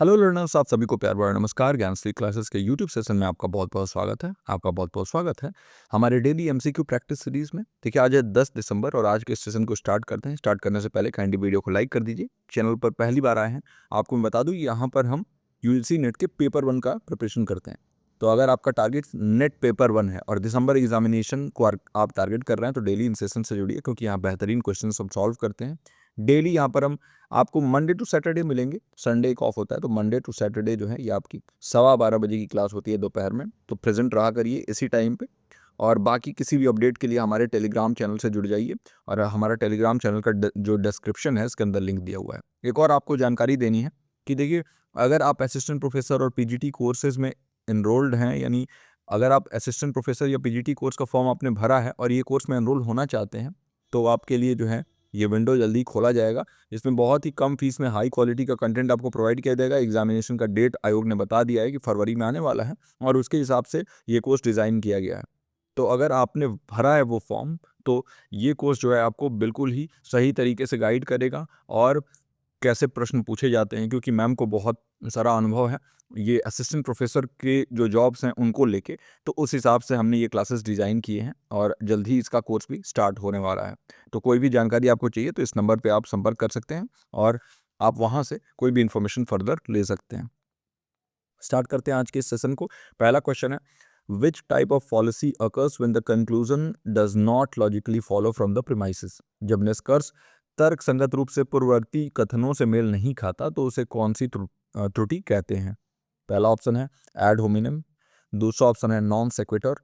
Hello learners, आप सभी को प्यार भरा नमस्कार। ज्ञानश्री क्लासेस के यूट्यूब सेशन में आपका बहुत बहुत स्वागत है। हमारे डेली एमसीक्यू प्रैक्टिस सीरीज में। देखिए, आज है 10 दिसंबर और आज के सेशन को स्टार्ट करते हैं। स्टार्ट करने से पहले काइंडली वीडियो को लाइक कर दीजिए। चैनल पर पहली बार आए हैं, आपको मैं बता दूं, यहाँ पर हम यूजीसी नेट के पेपर 1 का प्रिपरेशन करते हैं। तो अगर आपका टारगेट नेट पेपर 1 है और दिसंबर एग्जामिनेशन को आप टारगेट कर रहे हैं तो डेली इन सेशन से जुड़िए, क्योंकि यहाँ बेहतरीन क्वेश्चन हम सॉल्व करते हैं। डेली यहाँ पर हम आपको मंडे टू सैटरडे मिलेंगे। संडे एक ऑफ होता है, तो मंडे टू सैटरडे जो है ये आपकी 12:15 बजे की क्लास होती है दोपहर में। तो प्रेजेंट रहा करिए इसी टाइम पे। और बाकी किसी भी अपडेट के लिए हमारे टेलीग्राम चैनल से जुड़ जाइए, और हमारा टेलीग्राम चैनल का जो डिस्क्रिप्शन है इसके अंदर लिंक दिया हुआ है। एक और आपको जानकारी देनी है कि देखिए, अगर आप असिस्टेंट प्रोफेसर और पीजीटी कोर्सेज में इनरोल्ड हैं, यानी अगर आप असिस्टेंट प्रोफेसर या पीजीटी कोर्स का फॉर्म आपने भरा है और ये कोर्स में एनरोल होना चाहते हैं, तो आपके लिए जो है ये विंडो जल्दी खोला जाएगा। इसमें बहुत ही कम फीस में हाई क्वालिटी का कंटेंट आपको प्रोवाइड किया जाएगा। एग्जामिनेशन का डेट आयोग ने बता दिया है कि फरवरी में आने वाला है, और उसके हिसाब से ये कोर्स डिज़ाइन किया गया है। तो अगर आपने भरा है वो फॉर्म, तो ये कोर्स जो है आपको बिल्कुल ही सही तरीके से गाइड करेगा, और कैसे प्रश्न पूछे जाते हैं, क्योंकि मैम को बहुत सारा अनुभव है ये असिस्टेंट प्रोफेसर के जो जॉब्स हैं उनको लेके। तो उस हिसाब से हमने ये क्लासेस डिज़ाइन किए हैं, और जल्द ही इसका कोर्स भी स्टार्ट होने वाला है। तो कोई भी जानकारी आपको चाहिए तो इस नंबर पे आप संपर्क कर सकते हैं, और आप वहाँ से कोई भी इन्फॉर्मेशन फर्दर ले सकते हैं। स्टार्ट करते हैं आज के इस सेशन को। पहला क्वेश्चन है, which type of policy occurs when the conclusion does not logically follow from the premises. जब निष्कर्ष तर्क संगत रूप से पूर्ववर्ती कथनों से मेल नहीं खाता तो उसे कौन सी त्रुटि कहते हैं। पहला ऑप्शन है एड होमिनम, दूसरा ऑप्शन है नॉन सेक्विटर,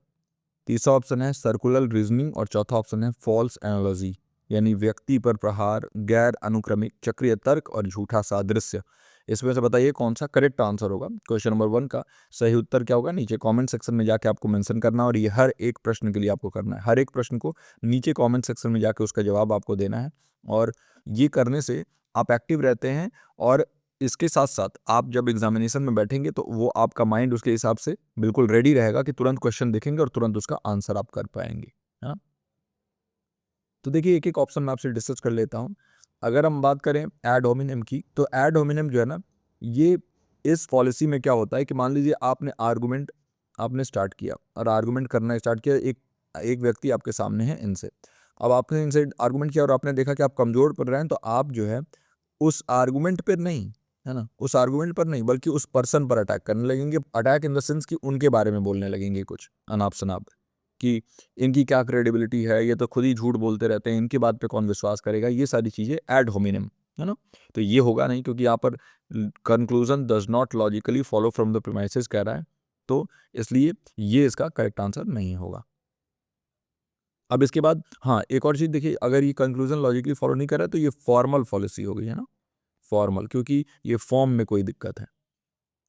तीसरा ऑप्शन है सर्कुलर रीजनिंग, और चौथा ऑप्शन है फॉल्स एनालॉजी, यानी व्यक्ति पर प्रहार, गैर अनुक्रमिक चक्रीय तर्क और झूठा सादृश्य। इसमें से बताइए कौन सा करेक्ट आंसर होगा। क्वेश्चन नंबर 1 का सही उत्तर क्या होगा, नीचे कमेंट सेक्शन में जाके आपको मेंशन करना है, और ये हर एक प्रश्न के लिए आपको करना है। हर एक प्रश्न को नीचे कमेंट सेक्शन में जाके उसका जवाब आपको देना है, और ये करने से आप एक्टिव रहते हैं, और इसके साथ साथ आप जब एग्जामिनेशन में बैठेंगे तो वो आपका माइंड उसके हिसाब से बिल्कुल रेडी रहेगा कि तुरंत क्वेश्चन देखेंगे और तुरंत उसका आंसर आप कर पाएंगे, है ना। तो देखिए, एक एक ऑप्शन मैं आपसे डिस्कस कर लेता हूँ। अगर हम बात करें एड होमिनम की, तो एड होमिनम जो है ना, ये इस पॉलिसी में क्या होता है कि मान लीजिए आपने आर्गुमेंट आपने स्टार्ट किया, और आर्गुमेंट करना स्टार्ट किया, एक एक व्यक्ति आपके सामने है इनसे। अब आपने इनसे आर्गुमेंट किया और आपने देखा कि आप कमजोर पड़ रहे हैं, तो आप जो है उस आर्गुमेंट पर नहीं, है ना, उस आर्गुमेंट पर नहीं बल्कि उस पर्सन पर अटैक करने लगेंगे। अटैक इन द सेंस कि उनके बारे में बोलने लगेंगे कुछ अनाप शनाप, कि इनकी क्या क्रेडिबिलिटी है, ये तो खुद ही झूठ बोलते रहते हैं, इनकी बात पे कौन विश्वास करेगा। ये सारी चीज़ें एड होमिनम, है ना। तो ये होगा नहीं, क्योंकि यहाँ पर conclusion does not logically follow from the premises कह रहा है, तो इसलिए ये इसका करेक्ट आंसर नहीं होगा। अब इसके बाद हाँ, एक और चीज़ देखिए, अगर ये कंक्लूजन लॉजिकली फॉलो नहीं कर रहा है तो ये फॉर्मल पॉलिसी हो गई, है ना, फॉर्मल, क्योंकि ये फॉर्म में कोई दिक्कत है।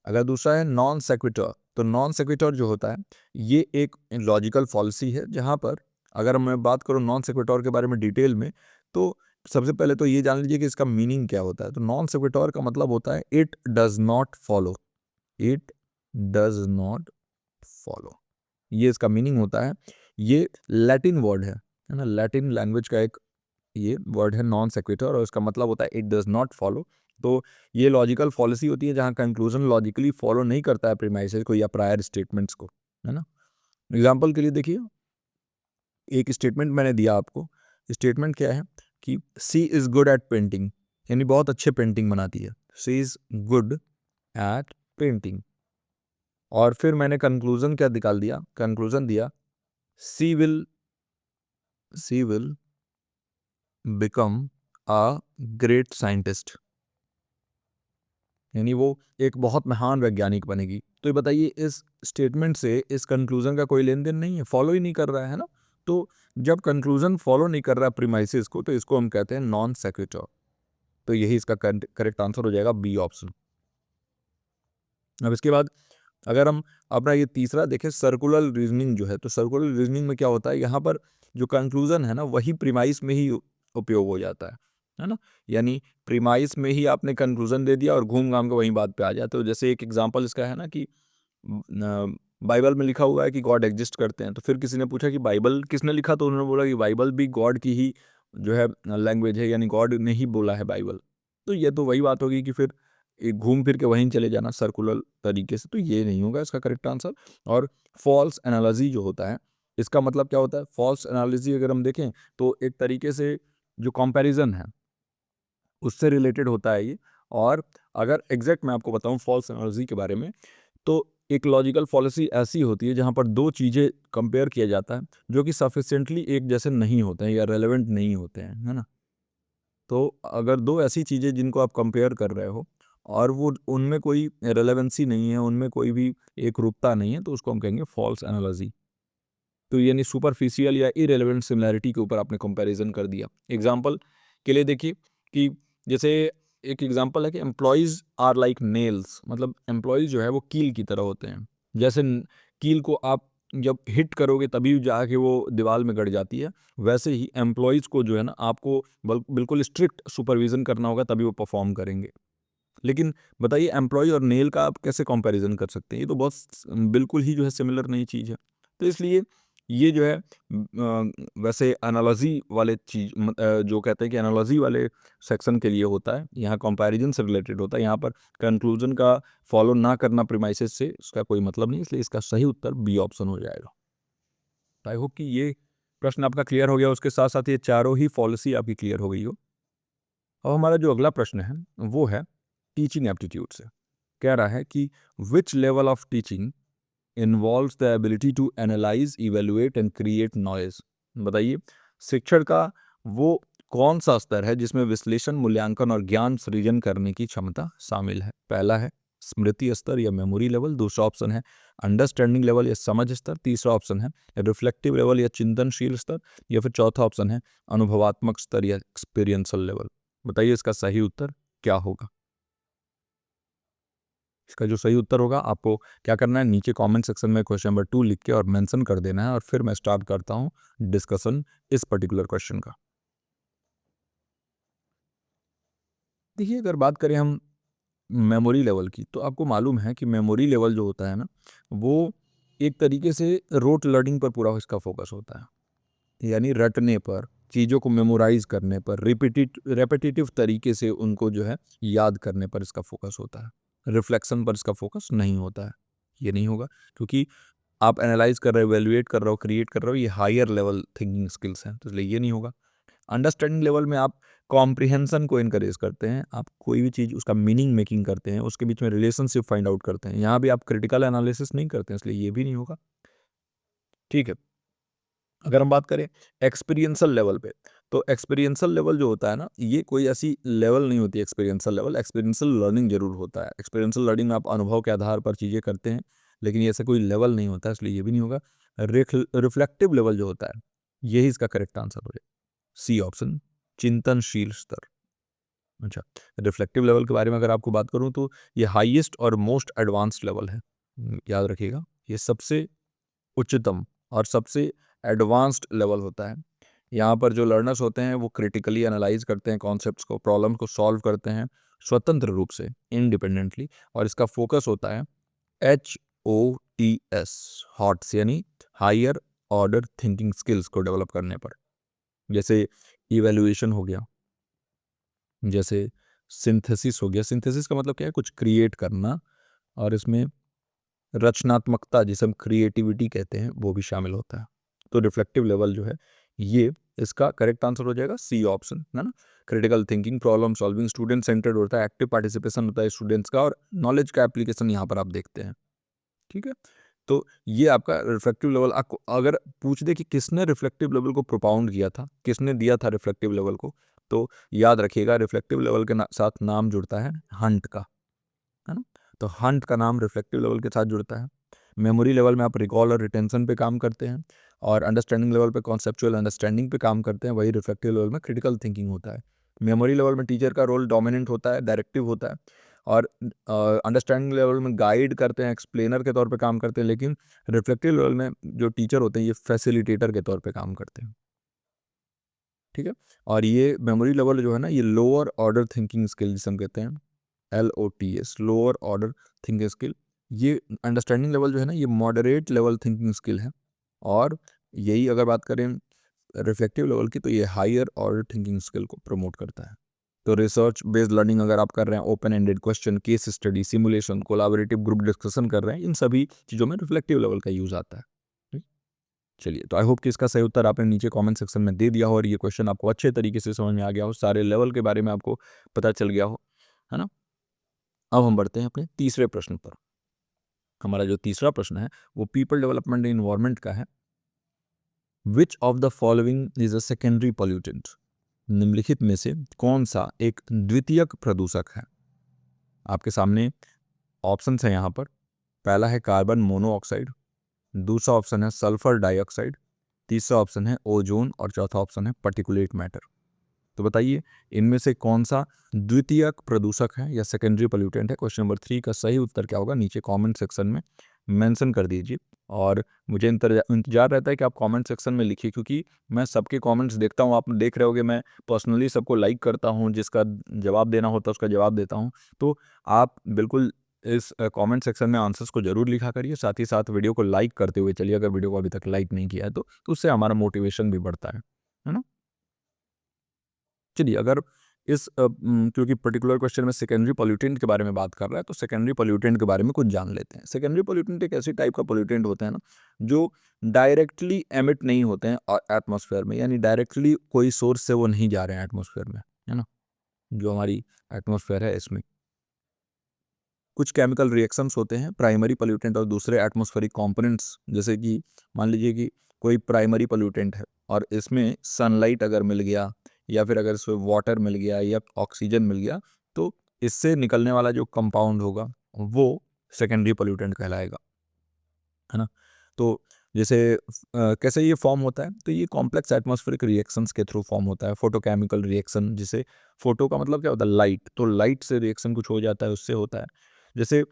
अगर दूसरा है नॉन सेक्विटर, तो नॉन सेक्विटर जो होता है ये एक लॉजिकल फॉलिसी है, जहाँ पर अगर मैं बात करूँ नॉन सेक्विटर के बारे में डिटेल में, तो सबसे पहले तो ये जान लीजिए कि इसका मीनिंग क्या होता है। तो नॉन सेक्विटर का मतलब होता है it does not follow, it does not follow, ये इसका मीनिंग होता है। ये लैटिन वर्ड है ना, लैटिन लैंग्वेज का एक ये वर्ड है नॉन सेक्विटर, और इसका मतलब होता है इट डज नॉट फॉलो। तो ये लॉजिकल पॉलिसी होती है जहाँ कंक्लूजन लॉजिकली फॉलो नहीं करता है प्रीमाइसेस को या प्रायर स्टेटमेंट्स को, है ना। एग्जाम्पल के लिए देखिए, एक स्टेटमेंट मैंने दिया आपको। स्टेटमेंट क्या है कि she is good at painting, यानी बहुत अच्छे पेंटिंग बनाती है। She is good at painting, और फिर मैंने कंक्लूजन क्या निकाल दिया, कंक्लूजन दिया she will become a great scientist, यानी वो एक बहुत महान वैज्ञानिक बनेगी। तो ये बताइए, इस स्टेटमेंट से इस कंक्लूजन का कोई लेन देन नहीं है, फॉलो ही नहीं कर रहा है ना। तो जब कंक्लूजन फॉलो नहीं कर रहा प्रीमाइसेस को, तो इसको हम कहते हैं नॉन सेक्विटर। तो यही इसका करेक्ट आंसर हो जाएगा, बी ऑप्शन। अब इसके बाद अगर हम अपना ये तीसरा देखें, सर्कुलर रीजनिंग जो है, तो सर्कुलर रीजनिंग में क्या होता है, यहाँ पर जो कंक्लूजन है ना वही प्रीमाइस में ही उपयोग हो जाता है ना। यानी प्रीमाइस में ही आपने कंक्लूजन दे दिया और घूम घाम के वहीं बात पे आ जाते हो। जैसे एक एग्जांपल इसका है ना कि बाइबल में लिखा हुआ है कि गॉड एग्जिस्ट करते हैं, तो फिर किसी ने पूछा कि बाइबल किसने लिखा, तो उन्होंने बोला कि बाइबल भी गॉड की ही जो है लैंग्वेज है, यानी गॉड ने ही बोला है बाइबल। तो ये तो वही बात होगी कि फिर एक घूम फिर के वहीं चले जाना सर्कुलर तरीके से, तो ये नहीं होगा इसका करेक्ट आंसर। और फॉल्स एनालॉजी जो होता है, इसका मतलब क्या होता है? फॉल्स एनालॉजी अगर हम देखें तो एक तरीके से जो कंपैरिजन है उससे रिलेटेड होता है ये। और अगर एग्जैक्ट मैं आपको बताऊं फॉल्स एनालॉजी के बारे में, तो एक लॉजिकल फॉलिसी ऐसी होती है जहां पर दो चीज़ें कंपेयर किया जाता है जो कि सफिशिएंटली एक जैसे नहीं होते हैं या रेलेवेंट नहीं होते हैं, है ना। तो अगर दो ऐसी चीज़ें जिनको आप कंपेयर कर रहे हो और वो उनमें कोई रेलेवेंसी नहीं है, उनमें कोई भी एक रूपता नहीं है, तो उसको हम कहेंगे फॉल्स एनालॉजी। तो यानी सुपरफिशियल या इरेलेवेंट सिमिलैरिटी के ऊपर आपने कंपैरिजन कर दिया। एग्जांपल के लिए देखिए कि जैसे एक एग्जांपल है कि एम्प्लॉयज़ आर लाइक नेल्स, मतलब एम्प्लॉयज़ जो है वो कील की तरह होते हैं। जैसे कील को आप जब हिट करोगे तभी जाके वो दीवार में गड़ जाती है, वैसे ही एम्प्लॉयज़ को जो है ना आपको बिल्कुल स्ट्रिक्ट सुपरविजन करना होगा तभी वो परफॉर्म करेंगे। लेकिन बताइए एम्प्लॉय और नेल का आप कैसे कंपैरिजन कर सकते हैं? ये तो बहुत बिल्कुल ही जो है सिमिलर नई चीज़ है। तो इसलिए ये जो है वैसे एनालॉजी वाले जो कहते हैं कि एनालॉजी वाले सेक्शन के लिए होता है, यहाँ कंपैरिजन से रिलेटेड होता है। यहाँ पर कंक्लूजन का फॉलो ना करना प्रीमाइसेस से इसका कोई मतलब नहीं, इसलिए इसका सही उत्तर बी ऑप्शन हो जाएगा। आई होप कि ये प्रश्न आपका क्लियर हो गया, उसके साथ साथ ये चारों ही पॉलिसी आपकी क्लियर हो गई हो। अब हमारा जो अगला प्रश्न है वो है टीचिंग एप्टीट्यूड से। कह रहा है कि which level of teaching involves the ability to analyse, evaluate and create noise. बताइए शिक्षण का वो कौन सा स्तर है जिसमें विश्लेषण, मूल्यांकन और ज्ञान सृजन करने की क्षमता शामिल है? पहला है स्मृति स्तर या मेमोरी लेवल, दूसरा ऑप्शन है अंडरस्टैंडिंग लेवल या समझ स्तर, तीसरा ऑप्शन है रिफ्लेक्टिव लेवल या चिंतनशील स्तर, या फिर चौथा ऑप्शन है अनुभवात्मक स्तर या एक्सपीरियंसल लेवल। बताइए इसका सही उत्तर क्या होगा? इसका जो सही उत्तर होगा आपको क्या करना है, नीचे कमेंट सेक्शन में क्वेश्चन नंबर 2 लिख के और मेंशन कर देना है, और फिर मैं स्टार्ट करता हूँ डिस्कशन इस पर्टिकुलर क्वेश्चन का। देखिए अगर बात करें हम मेमोरी लेवल की, तो आपको मालूम है कि मेमोरी लेवल जो होता है ना, वो एक तरीके से रोट लर्निंग पर पूरा इसका फोकस होता है, यानी रटने पर, चीज़ों को मेमोराइज करने पर, रेपिटेटिव तरीके से उनको जो है याद करने पर इसका फोकस होता है। रिफ्लेक्शन पर इसका फोकस नहीं होता है, ये नहीं होगा, क्योंकि आप एनालाइज कर रहे हो, वैल्यूएट कर रहे हो, क्रिएट कर रहे हो, ये हायर लेवल थिंकिंग स्किल्स हैं, तो इसलिए ये नहीं होगा। अंडरस्टैंडिंग लेवल में आप कॉम्प्रिहेंशन को इनकरेज करते हैं, आप कोई भी चीज़ उसका मीनिंग मेकिंग करते हैं, उसके बीच में रिलेशनशिप फाइंड आउट करते हैं, यहाँ भी आप क्रिटिकल एनालिसिस नहीं करते हैं, इसलिए ये भी नहीं होगा। ठीक है, अगर हम बात करें एक्सपीरियंसल लेवल पे, तो एक्सपीरियंसल लेवल जो होता है ना, ये कोई ऐसी लेवल नहीं होती एक्सपीरियंसल लेवल। एक्सपीरियंसल लर्निंग जरूर होता है, एक्सपीरियंसल लर्निंग में आप अनुभव के आधार पर चीज़ें करते हैं, लेकिन ये ऐसा कोई लेवल नहीं होता, इसलिए ये भी नहीं होगा। रिफ्लेक्टिव लेवल जो होता है, यही इसका करेक्ट आंसर हो जाए, सी ऑप्शन, चिंतनशील स्तर। अच्छा, रिफ्लेक्टिव लेवल के बारे में अगर आपको बात करूं तो ये हाईएस्ट और मोस्ट एडवांस्ड लेवल है। याद रखिएगा, ये सबसे उच्चतम और सबसे एडवांस्ड लेवल होता है। यहाँ पर जो लर्नर्स होते हैं वो क्रिटिकली एनालाइज करते हैं कॉन्सेप्ट्स को, प्रॉब्लम को सॉल्व करते हैं स्वतंत्र रूप से, इंडिपेंडेंटली, और इसका फोकस होता है HOTS, हॉट्स, यानी हायर ऑर्डर थिंकिंग स्किल्स को डेवलप करने पर। जैसे इवेल्युएशन हो गया, जैसे सिंथेसिस हो गया। सिंथेसिस का मतलब क्या है? कुछ क्रिएट करना, और इसमें रचनात्मकता, जिसे हम क्रिएटिविटी कहते हैं, वो भी शामिल होता है। तो रिफ्लेक्टिव लेवल जो है ये इसका करेक्ट आंसर हो जाएगा, सी ऑप्शन, है ना। Critical thinking, problem solving, student centred होता है, एक्टिव पार्टिसिपेशन होता है स्टूडेंट्स का, और नॉलेज का एप्लीकेशन यहाँ पर आप देखते हैं। ठीक है, तो ये आपका रिफ्लेक्टिव लेवल। आपको अगर पूछ दे कि किसने रिफ्लेक्टिव लेवल को प्रोपाउंड किया था, किसने दिया था रिफ्लेक्टिव लेवल को, तो याद रखिएगा रिफ्लेक्टिव लेवल के साथ नाम जुड़ता है हंट का, है ना। तो हंट का नाम रिफ्लेक्टिव लेवल के साथ जुड़ता है। मेमोरी लेवल में आप रिकॉल और रिटेंशन पे काम करते हैं, और अंडरस्टैंडिंग लेवल पे कॉन्सेप्चुअल अंडरस्टैंडिंग पे काम करते हैं। वही रिफ्लेक्टिव लेवल में क्रिटिकल थिंकिंग होता है। मेमोरी लेवल में टीचर का रोल डोमिनेंट होता है, डायरेक्टिव होता है, और अंडरस्टैंडिंग लेवल में गाइड करते हैं, एक्सप्लेनर के तौर पे काम करते हैं। लेकिन रिफ्लेक्टिव लेवल में जो टीचर होते हैं ये फैसिलिटेटर के तौर पे काम करते हैं। ठीक है, और ये मेमोरी लेवल जो है ना, ये लोअर ऑर्डर थिंकिंग स्किल जिसे हम कहते हैं, LOTS, lower order thinking skill. ये अंडरस्टैंडिंग लेवल जो है ना, ये मॉडरेट लेवल थिंकिंग स्किल है। और यही अगर बात करें रिफ्लेक्टिव लेवल की, तो ये हायर ऑर्डर थिंकिंग स्किल को प्रमोट करता है। तो रिसर्च बेस्ड लर्निंग अगर आप कर रहे हैं, open ended question, case study, simulation, collaborative group discussion कर रहे हैं, इन सभी चीज़ों में रिफ्लेक्टिव लेवल का यूज़ आता है। ठीक? चलिए, तो आई होप कि इसका सही उत्तर आपने नीचे कमेंट सेक्शन में दे दिया हो और ये क्वेश्चन आपको अच्छे तरीके से समझ में आ गया हो, सारे लेवल के बारे में आपको पता चल गया हो, है ना। अब हम बढ़ते हैं अपने तीसरे प्रश्न पर। हमारा जो तीसरा प्रश्न है वो पीपल डेवलपमेंट इन्वायरमेंट का है। Which of the following is a secondary pollutant? निम्नलिखित में से कौन सा एक द्वितीयक प्रदूषक है? आपके सामने ऑप्शंस हैं यहाँ पर। पहला है कार्बन मोनोऑक्साइड, दूसरा ऑप्शन है सल्फर डाइऑक्साइड, तीसरा ऑप्शन है ओजोन और चौथा ऑप्शन है पार्टिकुलेट मैटर। तो बताइए इनमें से कौन सा द्वितीयक प्रदूषक है या सेकेंडरी पोल्यूटेंट है? क्वेश्चन नंबर 3 का सही उत्तर क्या होगा नीचे कमेंट सेक्शन में मेंशन कर दीजिए। और मुझे इंतजार रहता है कि आप कमेंट सेक्शन में लिखिए, क्योंकि मैं सबके कमेंट्स देखता हूँ। आप देख रहे होगे मैं पर्सनली सबको लाइक करता हूँ, जिसका जवाब देना होता है उसका जवाब देता हूँ। तो आप बिल्कुल इस कमेंट सेक्शन में आंसर्स को जरूर लिखा करिए, साथ ही साथ वीडियो को लाइक करते हुए चलिए, अगर वीडियो को अभी तक लाइक नहीं किया है तो उससे हमारा मोटिवेशन भी बढ़ता है ना। चलिए, अगर क्योंकि पर्टिकुलर क्वेश्चन में सेकेंडरी पोल्यूटेंट के बारे में बात कर रहा है, तो सेकेंडरी पोल्यूटेंट के बारे में कुछ जान लेते हैं। सेकेंडरी पोल्यूटेंट एक ऐसी टाइप का पोल्यूटेंट होता है ना, जो डायरेक्टली एमिट नहीं होते हैं एटमॉस्फेयर में, यानी डायरेक्टली कोई सोर्स से वो नहीं जा रहे हैं एटमॉस्फेयर में, है ना। जो हमारी एटमॉस्फेयर है इसमें कुछ केमिकल रिएक्शंस होते हैं, प्राइमरी पोल्यूटेंट और दूसरे एटमॉस्फेरिक कंपोनेंट्स। जैसे कि मान लीजिए कि कोई प्राइमरी पोल्यूटेंट है और इसमें सनलाइट अगर मिल गया, या फिर अगर इसमें वाटर मिल गया या ऑक्सीजन मिल गया, तो इससे निकलने वाला जो कंपाउंड होगा वो सेकेंडरी पोल्यूटेंट कहलाएगा, है ना। तो जैसे कैसे ये फॉर्म होता है, तो ये कॉम्प्लेक्स एटमॉस्फेरिक रिएक्शंस के थ्रू फॉर्म होता है। फोटोकेमिकल रिएक्शन, जिसे फोटो का मतलब क्या होता है, लाइट, तो लाइट से रिएक्शन कुछ हो जाता है, उससे होता है। जैसे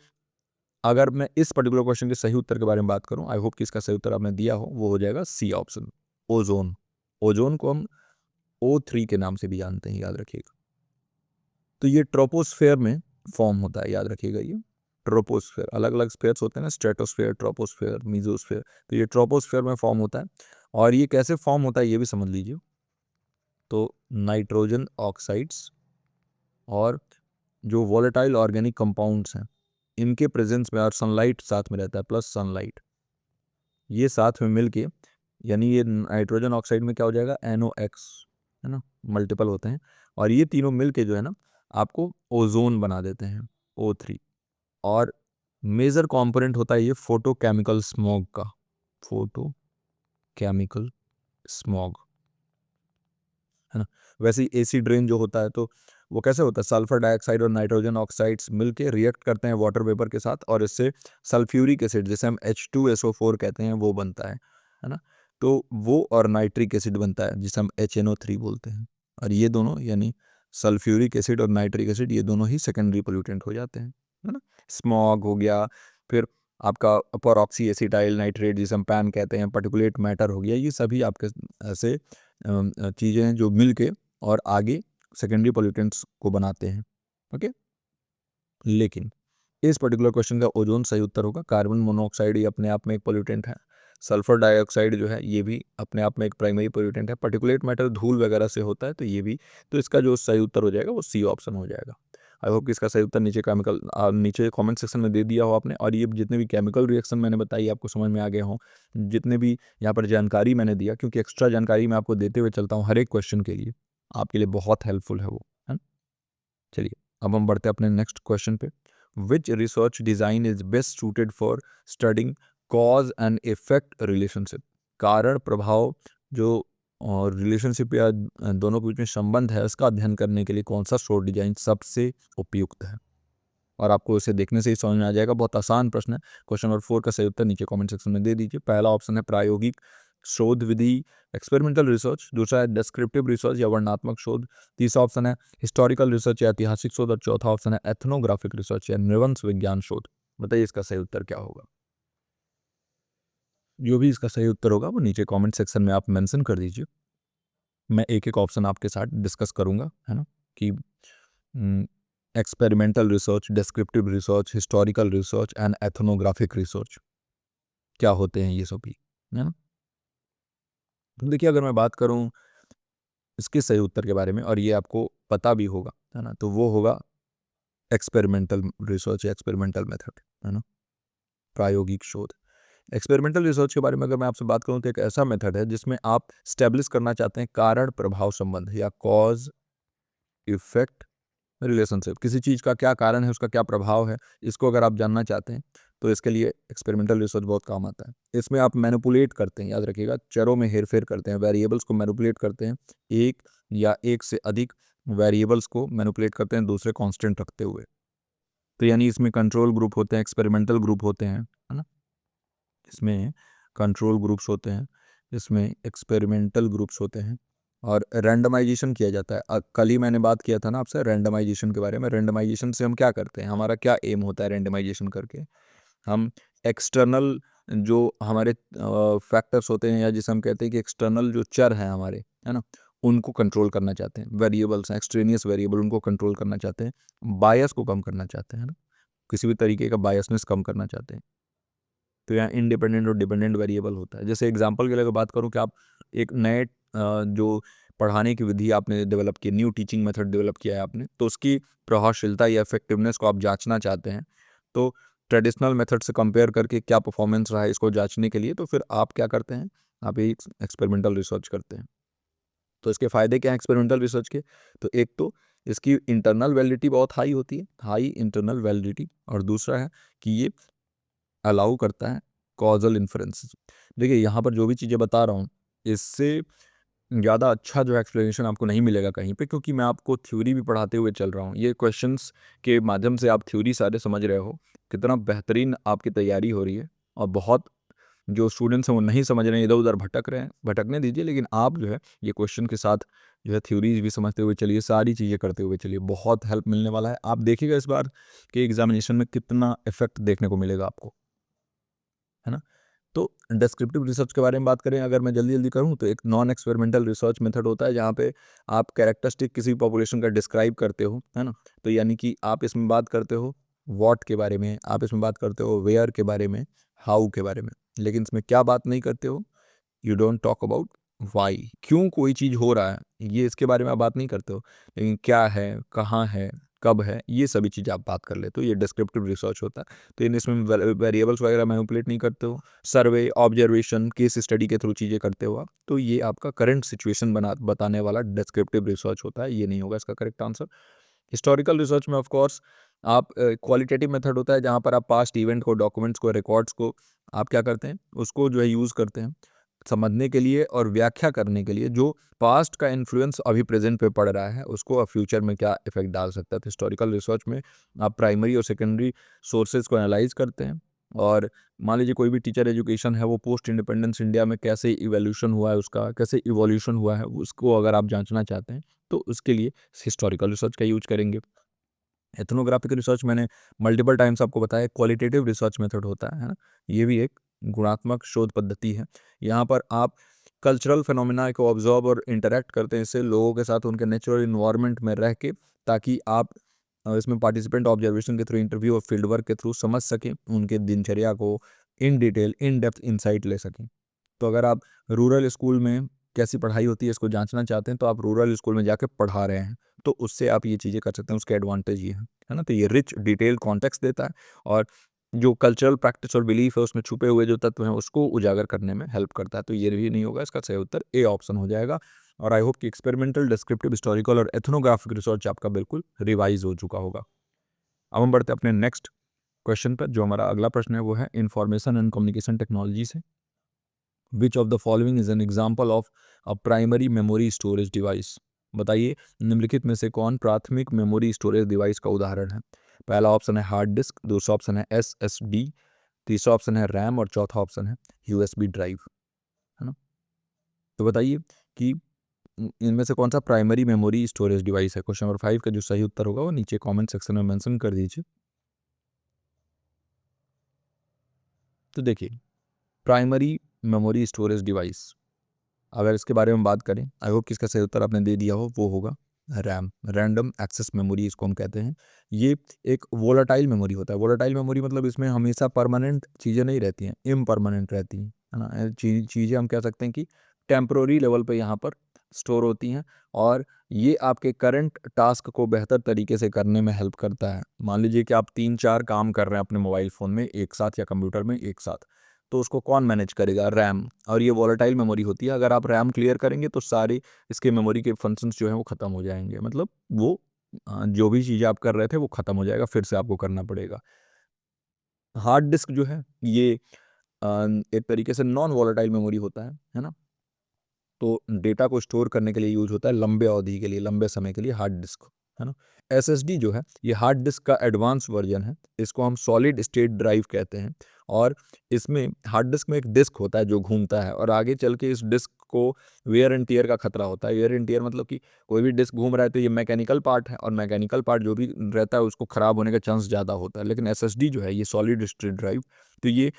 अगर मैं इस पर्टिकुलर क्वेश्चन के सही उत्तर के बारे में बात करूं, आई होप कि इसका सही उत्तर आपने दिया हो, वो हो जाएगा सी ऑप्शन, ओजोन। ओजोन को हम O3 के नाम से भी जानते हैं, याद रखिएगा। तो ये ट्रोपोस्फेयर में फॉर्म होता है, याद रखिएगा। ये ट्रोपोस्फेयर, अलग अलग स्फेयर्स होते हैं ना, स्ट्रेटोस्फेयर, ट्रोपोस्फेयर, मीजोस्फेयर। तो ये ट्रोपोस्फेयर में फॉर्म होता है। और ये कैसे फॉर्म होता है ये भी समझ लीजिए। तो नाइट्रोजन ऑक्साइड्स और जो वोलेटाइल ऑर्गेनिक कंपाउंड्स हैं, इनके प्रेजेंस में, और सनलाइट साथ में रहता है, प्लस सनलाइट, ये साथ में मिलके, यानी ये नाइट्रोजन ऑक्साइड में क्या हो जाएगा, NOx, है ना, मल्टीपल होते हैं। और ये तीनों मिलके जो है ना आपको ओजोन बना देते हैं, O3। और मेजर कंपोनेंट होता है ये फोटोकेमिकल स्मॉग का, फोटोकेमिकल स्मॉग, है ना। वैसे ही एसिड रेन जो होता है, तो वो कैसे होता है, सल्फर डाइऑक्साइड और नाइट्रोजन ऑक्साइड्स मिलके रिएक्ट करते हैं वाटर वेपर के साथ, और इससे सल्फ्यूरिक एसिड, जिसे हम H2SO4 कहते हैं, वो बनता है ना। तो वो और नाइट्रिक एसिड बनता है, जिसे हम HNO3 बोलते हैं। और ये दोनों, यानी सल्फ्यूरिक एसिड और नाइट्रिक एसिड, ये दोनों ही सेकेंडरी पोल्यूटेंट हो जाते हैं, है ना। स्मॉग हो गया, फिर आपका परऑक्सी एसिटाइल नाइट्रेट, जिसे हम पैन कहते हैं, पार्टिकुलेट मैटर हो गया, ये सभी आपके ऐसे चीज़ें हैं जो मिलके और आगे सेकेंडरी पोल्यूटेंट्स को बनाते हैं। ओके, लेकिन इस पर्टिकुलर क्वेश्चन का ओजोन सही उत्तर होगा। कार्बन मोनोऑक्साइड ये अपने आप में एक पोल्यूटेंट है। सल्फर डाइऑक्साइड जो है ये भी अपने आप में एक प्राइमरी पोल्यूटेंट है। पार्टिकुलेट मैटर धूल वगैरह से होता है, तो ये भी, तो इसका जो सही उत्तर हो जाएगा वो सी ऑप्शन हो जाएगा। आई होप कि इसका सही उत्तर नीचे कमेंट सेक्शन में दे दिया हो आपने। और ये जितने भी केमिकल रिएक्शन मैंने बताई आपको समझ में आ गए हों, जितने भी यहाँ पर जानकारी मैंने दिया, क्योंकि एक्स्ट्रा जानकारी मैं आपको देते हुए चलता हूँ हर एक क्वेश्चन के लिए, आपके लिए बहुत हेल्पफुल है वो, है ना। चलिए, अब हम बढ़ते हैं अपने नेक्स्ट क्वेश्चन पे। Which research design is best suited for studying cause and effect relationship? कारण प्रभाव जो रिलेशनशिप या दोनों के बीच में संबंध है, उसका अध्ययन करने के लिए कौन सा शोध डिजाइन सबसे उपयुक्त है? और आपको इसे देखने से ही समझ में आ जाएगा, बहुत आसान प्रश्न है। क्वेश्चन नंबर 4 का सही उत्तर नीचे कमेंट सेक्शन में दे दीजिए। पहला ऑप्शन है प्रायोगिक शोध विधि, एक्सपेरिमेंटल रिसर्च। दूसरा है डिस्क्रिप्टिव रिसर्च या वर्णनात्मक शोध। तीसरा ऑप्शन है हिस्टोरिकल रिसर्च या ऐतिहासिक शोध। और चौथा ऑप्शन है एथनोग्राफिक रिसर्च या नृवंश विज्ञान शोध। बताइए इसका सही उत्तर क्या होगा? जो भी इसका सही उत्तर होगा वो नीचे कमेंट सेक्शन में आप मेंशन कर दीजिए। मैं एक एक ऑप्शन आपके साथ डिस्कस करूंगा, है ना, कि experimental research, descriptive research, historical research and ethnographic research क्या होते हैं ये सभी, है ना। तो देखिए, अगर मैं बात करूं इसके सही उत्तर के बारे में, और ये आपको पता भी होगा, है ना, तो वो होगा एक्सपेरिमेंटल रिसर्च या एक्सपेरिमेंटल मेथड, है ना, प्रायोगिक शोध। एक्सपेरिमेंटल रिसर्च के बारे में अगर मैं आपसे बात करूं तो एक ऐसा मेथड है जिसमें आप स्टेब्लिश करना चाहते हैं कारण प्रभाव संबंध या कॉज इफेक्ट रिलेशनशिप। किसी चीज़ का क्या कारण है, उसका क्या प्रभाव है, इसको अगर आप जानना चाहते हैं तो इसके लिए एक्सपेरिमेंटल रिसर्च बहुत काम आता है। इसमें आप मैनिपुलेट करते हैं, याद रखिएगा, चरों में हेरफेर करते हैं, वेरिएबल्स को मैनिपुलेट करते हैं, एक या एक से अधिक वेरिएबल्स को मैनिपुलेट करते हैं दूसरे कांस्टेंट रखते हुए। तो यानी इसमें कंट्रोल ग्रुप होते हैं, एक्सपेरिमेंटल ग्रुप होते हैं, है ना, इसमें कंट्रोल ग्रुप्स होते हैं, इसमें एक्सपेरिमेंटल ग्रुप्स होते हैं, और रैंडमाइजेशन किया जाता है। कल ही मैंने बात किया था ना आपसे रैंडमाइजेशन के बारे में। रैंडमाइजेशन से हम क्या करते हैं, हमारा क्या एम होता है रैंडमाइजेशन करके? हम एक्सटर्नल जो हमारे फैक्टर्स होते हैं, या जिसे हम कहते हैं कि एक्सटर्नल जो चर हैं हमारे, है ना, उनको कंट्रोल करना चाहते हैं। वेरिएबल्स हैं, एक्सट्रेनियस वेरिएबल, उनको कंट्रोल करना चाहते हैं, बायस को कम करना चाहते हैं, है ना, किसी भी तरीके का बायसनेस कम करना चाहते हैं। तो यहाँ इंडिपेंडेंट और डिपेंडेंट वेरिएबल होता है। जैसे एग्जांपल के लिए अगर बात करूँ कि आप एक नए जो पढ़ाने की विधि आपने डेवलप की, न्यू टीचिंग मेथड डेवलप किया है आपने, तो उसकी प्रभावशीलता या इफेक्टिवनेस को आप जांचना चाहते हैं, तो ट्रेडिशनल मेथड से कंपेयर करके क्या परफॉर्मेंस रहा है इसको जांचने के लिए, तो फिर आप क्या करते हैं, आप एक एक्सपेरिमेंटल रिसर्च करते हैं। तो इसके फ़ायदे क्या हैं एक्सपेरिमेंटल रिसर्च के? तो एक तो इसकी इंटरनल वैलिडिटी बहुत हाई होती है, हाई इंटरनल वैलिडिटी, और दूसरा है कि ये अलाउ करता है कॉजल इन्फ्रेंस। देखिए यहाँ पर जो भी चीज़ें बता रहा हूँ, इससे ज़्यादा अच्छा जो एक्सप्लेनेशन आपको नहीं मिलेगा कहीं पे, क्योंकि मैं आपको थ्योरी भी पढ़ाते हुए चल रहा हूँ। ये क्वेश्चंस के माध्यम से आप थ्योरी सारे समझ रहे हो, कितना बेहतरीन आपकी तैयारी हो रही है। और बहुत जो स्टूडेंट्स हैं वो नहीं समझ रहे हैं, इधर उधर भटक रहे हैं, भटकने दीजिए, लेकिन आप जो है ये क्वेश्चन के साथ जो है थ्योरीज भी समझते हुए चलिए, सारी चीज़ें करते हुए चलिए, बहुत हेल्प मिलने वाला है। आप देखिएगा इस बार के एग्जामिनेशन में कितना इफेक्ट देखने को मिलेगा आपको, है ना। तो डिस्क्रिप्टिव रिसर्च के बारे में बात करें अगर मैं जल्दी जल्दी करूं, तो एक नॉन एक्सपेरिमेंटल रिसर्च मेथड होता है जहां पे आप कैरेक्टरिस्टिक किसी पॉपुलेशन का डिस्क्राइब करते हो, है ना। तो यानी कि आप इसमें बात करते हो व्हाट के बारे में, आप इसमें बात करते हो वेयर के बारे में, हाउ के बारे में, लेकिन इसमें क्या बात नहीं करते हो, you don't talk about why, क्यों कोई चीज़ हो रहा है, ये इसके बारे में आप बात नहीं करते हो, लेकिन क्या है, कहाँ है, कब है, ये सभी चीज़ें आप बात कर लेते हो। ये डिस्क्रिप्टिव रिसर्च होता है। तो इन इसमें वेरिएबल्स वगैरह मैनिपुलेट नहीं करते हो, सर्वे, ऑब्जर्वेशन, केस स्टडी के थ्रू चीज़ें करते हो आप, तो ये आपका करंट सिचुएशन बताने वाला डिस्क्रिप्टिव रिसर्च होता है। ये नहीं होगा इसका करेक्ट आंसर। हिस्टोरिकल रिसर्च में ऑफ कोर्स आप क्वालिटेटिव मेथड होता है जहाँ पर आप पास्ट इवेंट को, डॉक्यूमेंट्स को, रिकॉर्ड्स को आप क्या करते हैं, उसको जो है यूज़ करते हैं समझने के लिए और व्याख्या करने के लिए, जो पास्ट का इन्फ्लुएंस अभी प्रेजेंट पे पड़ रहा है उसको अब फ्यूचर में क्या इफेक्ट डाल सकता है। तो हिस्टोरिकल रिसर्च में आप प्राइमरी और सेकेंडरी सोर्सेज को एनालाइज करते हैं, और मान लीजिए कोई भी टीचर एजुकेशन है वो पोस्ट इंडिपेंडेंस इंडिया में कैसे इवोल्यूशन हुआ है, उसका कैसे इवोल्यूशन हुआ है, उसको अगर आप जांचना चाहते हैं तो उसके लिए हिस्टोरिकल रिसर्च का यूज करेंगे। एथनोग्राफिक रिसर्च मैंने मल्टीपल टाइम्स आपको बताया क्वालिटेटिव रिसर्च मेथड होता है ना। ये भी एक गुणात्मक शोध पद्धति है। यहाँ पर आप कल्चरल फिनोमिना को ऑब्जर्व और इंटरेक्ट करते हैं इससे लोगों के साथ उनके नेचुरल इन्वायरमेंट में रह के, ताकि आप इसमें पार्टिसिपेंट ऑब्जर्वेशन के थ्रू, इंटरव्यू और फील्ड वर्क के थ्रू समझ सकें उनके दिनचर्या को, in detail in depth insight ले सकें। तो अगर आप रूरल स्कूल में कैसी पढ़ाई होती है इसको जांचना चाहते हैं, तो आप रूरल स्कूल में जाके पढ़ा रहे हैं, तो उससे आप ये चीज़ें कर सकते हैं, उसके एडवांटेज ये है ना। तो ये रिच डिटेल कॉन्टेक्स्ट देता है, और जो कल्चरल प्रैक्टिस और बिलीफ है उसमें छुपे हुए जो तत्व हैं उसको उजागर करने में हेल्प करता है। तो ये भी नहीं होगा, इसका सही उत्तर ए ऑप्शन हो जाएगा। और आई होप कि एक्सपेरिमेंटल, डिस्क्रिप्टिव, हिस्टोरिकल और एथनोग्राफिक रिसर्च आपका बिल्कुल रिवाइज हो चुका होगा। अब हम बढ़ते हैं अपने नेक्स्ट क्वेश्चन पर। जो हमारा अगला प्रश्न है वो है इंफॉर्मेशन एंड कम्युनिकेशन टेक्नोलॉजी से, which of the following is an example of a primary memory storage device. बताइए निम्नलिखित में से कौन प्राथमिक मेमोरी स्टोरेज डिवाइस का उदाहरण है। पहला ऑप्शन है हार्ड डिस्क, दूसरा ऑप्शन है SSD, तीसरा ऑप्शन है रैम, और चौथा ऑप्शन है USB ड्राइव, है ना। तो बताइए कि इनमें से कौन सा प्राइमरी मेमोरी स्टोरेज डिवाइस है। क्वेश्चन नंबर 5 का जो सही उत्तर होगा वो नीचे कमेंट सेक्शन में मेंशन कर दीजिए। तो देखिए प्राइमरी मेमोरी स्टोरेज डिवाइस, अगर इसके बारे में बात करें, आई होप कि इसका सही उत्तर आपने दे दिया हो, वो होगा रैम, रैंडम एक्सेस मेमोरी इसको हम कहते हैं। ये एक वोलाटाइल मेमोरी होता है। वोलाटाइल मेमोरी मतलब इसमें हमेशा परमानेंट चीज़ें नहीं रहती हैं, इम्परमानेंट रहती हैं, है ना। चीज़ें हम कह सकते हैं कि टेम्प्रोरी लेवल पे यहाँ पर स्टोर होती हैं और ये आपके करंट टास्क को बेहतर तरीके से करने में हेल्प करता है। मान लीजिए कि आप 3-4 काम कर रहे हैं अपने मोबाइल फ़ोन में एक साथ या कंप्यूटर में एक साथ, तो उसको कौन मैनेज करेगा? रैम। और ये वोलेटाइल मेमोरी होती है, अगर आप रैम क्लियर करेंगे तो सारी इसके मेमोरी के फंक्शंस जो हैं वो ख़त्म हो जाएँगे। मतलब वो जो भी चीज़ें आप कर रहे थे वो ख़त्म हो जाएगा, फिर से आपको करना पड़ेगा। हार्ड डिस्क जो है ये अ, एक तरीके से नॉन वोलेटाइल मेमोरी होता है ना? तो डेटा को स्टोर करने के लिए यूज़ होता है लंबे अवधि के लिए, लंबे समय के लिए हार्ड डिस्क, है ना? एसएसडी जो है, ये हार्ड डिस्क का एडवांस वर्ज़न है। इसको हम सॉलिड स्टेट ड्राइव कहते हैं और इसमें हार्ड डिस्क में एक डिस्क होता है जो घूमता है और आगे चल के इस डिस्क को वियर एंड टियर का खतरा होता है। वियर एंड टियर मतलब कि कोई भी डिस्क घूम रहा है तो ये मैकेनिकल पार्ट है और मैकेनिकल पार्ट जो भी रहता है उसको खराब होने का चांस ज़्यादा होता है। लेकिन एसएसडी जो है ये सॉलिड स्टेट ड्राइव, तो ये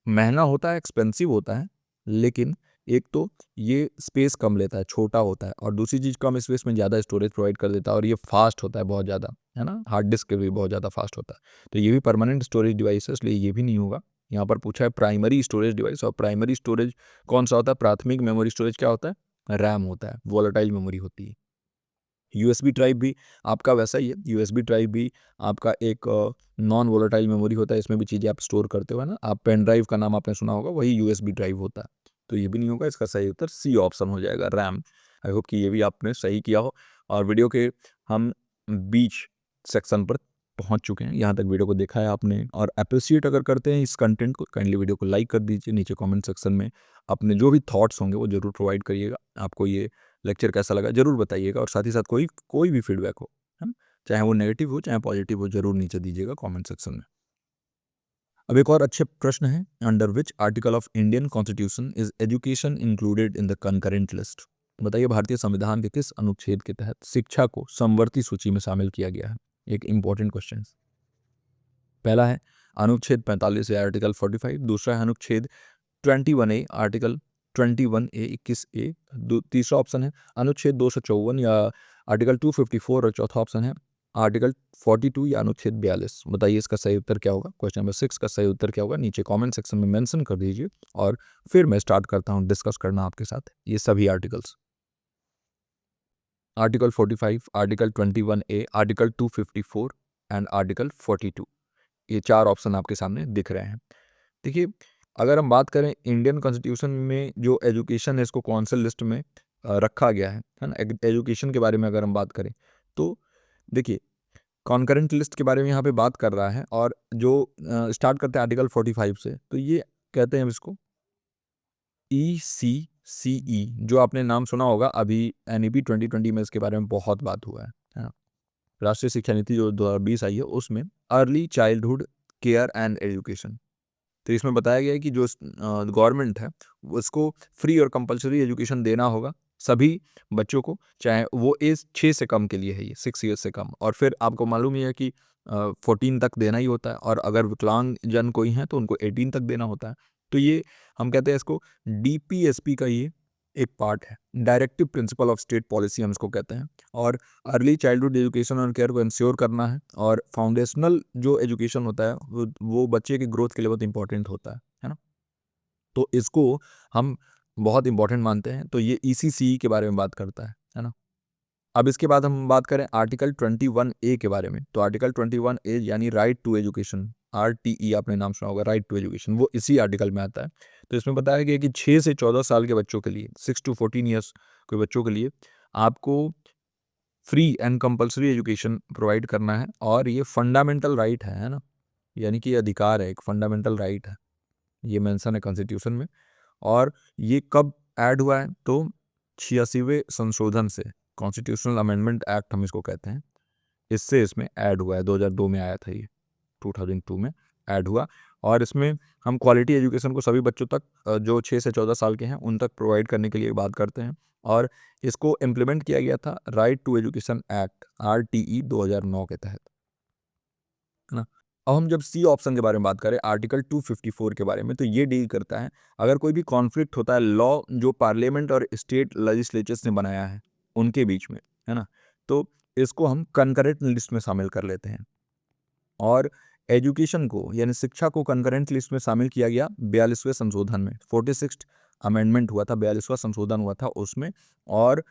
महँगा होता है, एक्सपेंसिव होता है, लेकिन एक तो ये स्पेस कम लेता है, छोटा होता है और दूसरी चीज़ कम स्पेस में ज़्यादा स्टोरेज प्रोवाइड कर देता है और ये फ़ास्ट होता है बहुत ज़्यादा, है ना? हार्ड डिस्क के भी बहुत ज़्यादा फ़ास्ट होता है। तो ये भी परमानेंट स्टोरेज डिवाइस है इसलिए ये भी नहीं होगा। यहाँ पर पूछा है प्राइमरी स्टोरेज डिवाइस और प्राइमरी स्टोरेज कौन-सा होता है? प्राथमिक मेमोरी स्टोरेज क्या होता है? रैम होता है, वोलेटाइल मेमोरी होती है। यूएसबी ड्राइव भी आपका वैसा ही है। यूएसबी ड्राइव भी आपका एक नॉन वोलेटाइल मेमोरी होता है, इसमें भी चीज़ें आप स्टोर करते हो, है ना? आप पेन ड्राइव का नाम आपने सुना होगा, वही यूएसबी ड्राइव होता है। तो ये भी नहीं होगा, इसका सही उत्तर सी ऑप्शन हो जाएगा, रैम। आई होप कि ये भी आपने सही किया हो और वीडियो के हम बीच सेक्शन पर पहुँच चुके हैं। यहाँ तक वीडियो को देखा है आपने और एप्रिशिएट अगर करते हैं इस कंटेंट को, काइंडली वीडियो को लाइक कर दीजिए। नीचे कमेंट सेक्शन में अपने जो भी थॉट्स होंगे वो ज़रूर प्रोवाइड करिएगा। आपको ये लेक्चर कैसा लगा ज़रूर बताइएगा और साथ ही साथ कोई कोई भी फीडबैक हो, है ना? चाहे वो नेगेटिव हो, चाहे पॉजिटिव हो, ज़रूर नीचे दीजिएगा कमेंट सेक्शन में। अब एक और अच्छे प्रश्न है, under which article of Indian constitution is education included in the concurrent list? बताइए भारतीय संविधान के किस अनुच्छेद के तहत शिक्षा को समवर्ती सूची में शामिल किया गया है? एक इंपॉर्टेंट क्वेश्चन। पहला है अनुच्छेद 45 या आर्टिकल 45, दूसरा है अनुच्छेद 21A आर्टिकल 21A 21A, तीसरा ऑप्शन है अनुच्छेद 254 या आर्टिकल 254 और चौथा ऑप्शन है आर्टिकल 42 या अनुच्छेद 42। बताइए इसका सही उत्तर क्या होगा? क्वेश्चन नंबर 6 का सही उत्तर क्या होगा? नीचे कमेंट सेक्शन में मेंशन कर दीजिए और फिर मैं स्टार्ट करता हूँ डिस्कस करना आपके साथ ये सभी articles. Article 45, article 21A, article 254 and article 42, ये 4 ऑप्शन आपके सामने दिख रहे हैं। देखिए, अगर हम बात करें इंडियन कॉन्स्टिट्यूशन में जो एजुकेशन है इसको कौन से लिस्ट में रखा गया है ना? एजुकेशन के बारे में अगर हम बात करें तो देखिए कॉन्करेंट लिस्ट के बारे में यहाँ पे बात कर रहा है और जो स्टार्ट करते हैं आर्टिकल 45 से, तो ये कहते हैं इसको ECCE, जो आपने नाम सुना होगा अभी NEP 2020 में इसके बारे में बहुत बात हुआ है ना? राष्ट्रीय शिक्षा नीति जो 2020 आई है उसमें early childhood care and education, तो इसमें बताया गया है कि जो गवर्नमेंट है उसको फ्री और कंपलसरी एजुकेशन देना होगा सभी बच्चों को, चाहे वो एज 6 से कम के लिए है, ये 6 ईयर्स से कम, और फिर आपको मालूम ही है कि 14 तक देना ही होता है और अगर विकलांग जन कोई हैं तो उनको 18 तक देना होता है। तो ये हम कहते हैं इसको DPSP का ये एक पार्ट है, directive principle of state policy हम इसको कहते हैं। और अर्ली चाइल्डहुड एजुकेशन और केयर को इंश्योर करना है और फाउंडेशनल जो एजुकेशन होता है वो बच्चे की ग्रोथ के लिए बहुत इंपॉर्टेंट होता है ना? तो इसको हम बहुत इंपॉर्टेंट मानते हैं, तो ये ECCE के बारे में बात करता है ना? अब इसके बाद हम बात करें आर्टिकल 21A के बारे में, तो आर्टिकल 21A यानी राइट टू एजुकेशन, RTE आपने नाम सुना होगा, राइट टू एजुकेशन, वो इसी आर्टिकल में आता है। तो इसमें बताया गया कि 6 से 14 साल के बच्चों के लिए, 6 टू 14 ईयर्स के बच्चों के लिए आपको free and compulsory education provide करना है और ये फंडामेंटल राइट है ना? यानी कि ये अधिकार है, एक फंडामेंटल राइट है, ये मेंशन है कॉन्स्टिट्यूशन में। और ये कब ऐड हुआ है? तो 86वें संशोधन से, कॉन्स्टिट्यूशनल अमेंडमेंट एक्ट हम इसको कहते हैं, इससे इसमें ऐड हुआ है, 2002 में आया था ये, 2002 में ऐड हुआ। और इसमें हम क्वालिटी एजुकेशन को सभी बच्चों तक जो 6 से 14 साल के हैं उन तक प्रोवाइड करने के लिए बात करते हैं और इसको इम्प्लीमेंट किया गया था Right to Education Act RTE 2009 के तहत, है ना? अब हम जब सी ऑप्शन के बारे में बात करें आर्टिकल 254 के बारे में, तो ये डील करता है अगर कोई भी कॉन्फ्लिक्ट होता है लॉ जो पार्लियामेंट और स्टेट लेजिस्लेचर्स ने बनाया है उनके बीच में, है ना? तो इसको हम कंकरेंट लिस्ट में शामिल कर लेते हैं और एजुकेशन को यानी शिक्षा को कंकरेंट लिस्ट में शामिल किया गया 42वें संशोधन में, 46th अमेंडमेंट हुआ था, 42वां संशोधन हुआ था उसमें, और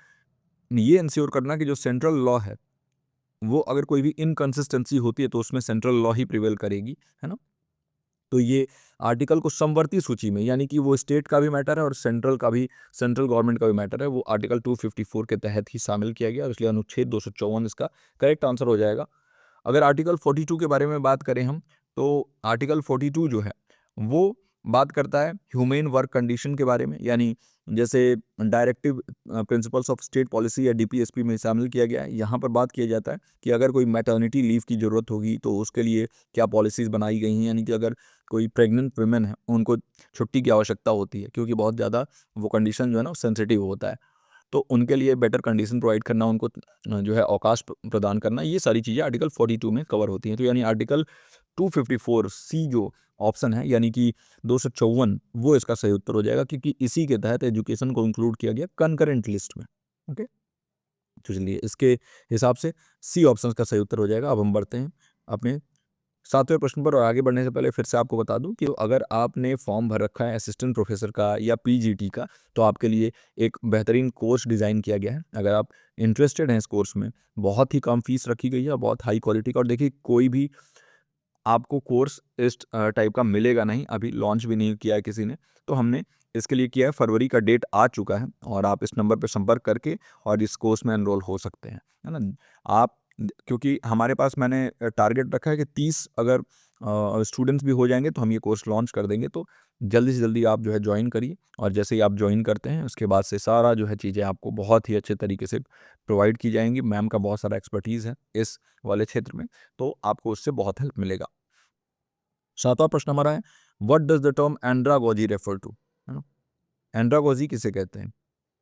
ये इंश्योर करना कि जो सेंट्रल लॉ है वो अगर कोई भी इनकंसिस्टेंसी होती है तो उसमें सेंट्रल लॉ ही प्रिवेल करेगी, है ना। तो ये आर्टिकल को समवर्ती सूची में, यानी कि वो स्टेट का भी मैटर है और सेंट्रल गवर्नमेंट का भी मैटर है, वो आर्टिकल 254 के तहत ही शामिल किया गया, इसलिए अनुच्छेद 254 इसका करेक्ट आंसर हो जाएगा। अगर आर्टिकल 42 के बारे में बात करें हम, तो आर्टिकल 42 जो है वो बात करता है ह्यूमेन वर्क कंडीशन के बारे में, यानी जैसे directive principles of state policy या डीपीएसपी में शामिल किया गया है। यहाँ पर बात किया जाता है कि अगर कोई मैटर्निटी लीव की ज़रूरत होगी तो उसके लिए क्या पॉलिसीज़ बनाई गई हैं, यानी कि अगर कोई प्रेग्नेंट वुमेन है उनको छुट्टी की आवश्यकता होती है क्योंकि बहुत ज़्यादा वो कंडीशन जो है ना सेंसिटिव होता है, तो उनके लिए बेटर कंडीशन प्रोवाइड करना, उनको जो है अवकाश प्रदान करना, ये सारी चीज़ें आर्टिकल 42 में कवर होती हैं। तो यानी आर्टिकल 254 सी जो ऑप्शन है, यानी कि 254, वो इसका सही उत्तर हो जाएगा, क्योंकि इसी के तहत एजुकेशन को इंक्लूड किया गया कंकरेंट लिस्ट में। ओके, तो चलिए इसके हिसाब से सी ऑप्शन का सही उत्तर हो जाएगा। अब हम बढ़ते हैं अपने 7वें प्रश्न पर, और आगे बढ़ने से पहले फिर से आपको बता दूं कि अगर आपने फॉर्म भर रखा है असिस्टेंट प्रोफेसर का या पीजीटी का, तो आपके लिए एक बेहतरीन कोर्स डिज़ाइन किया गया है। अगर आप इंटरेस्टेड हैं इस कोर्स में, बहुत ही कम फीस रखी गई है, बहुत हाई क्वालिटी का, और देखिए कोई भी आपको कोर्स इस टाइप का मिलेगा नहीं, अभी लॉन्च भी नहीं किया है किसी ने, तो हमने इसके लिए किया है। फरवरी का डेट आ चुका है और आप इस नंबर पर संपर्क करके और इस कोर्स में एनरोल हो सकते हैं, है ना। आप, क्योंकि हमारे पास मैंने टारगेट रखा है कि 30 अगर स्टूडेंट्स भी हो जाएंगे तो हम ये कोर्स लॉन्च कर देंगे, तो जल्दी से जल्दी आप जो है ज्वाइन करिए, और जैसे ही आप ज्वाइन करते हैं उसके बाद से सारा जो है चीज़ें आपको बहुत ही अच्छे तरीके से प्रोवाइड की जाएंगी। मैम का बहुत सारा एक्सपर्टीज़ है इस वाले क्षेत्र में, तो आपको उससे बहुत हेल्प मिलेगा। 7वां प्रश्न हमारा है, what does the term andragogy refer to, है ना। एंड्रागोजी किसे कहते हैं,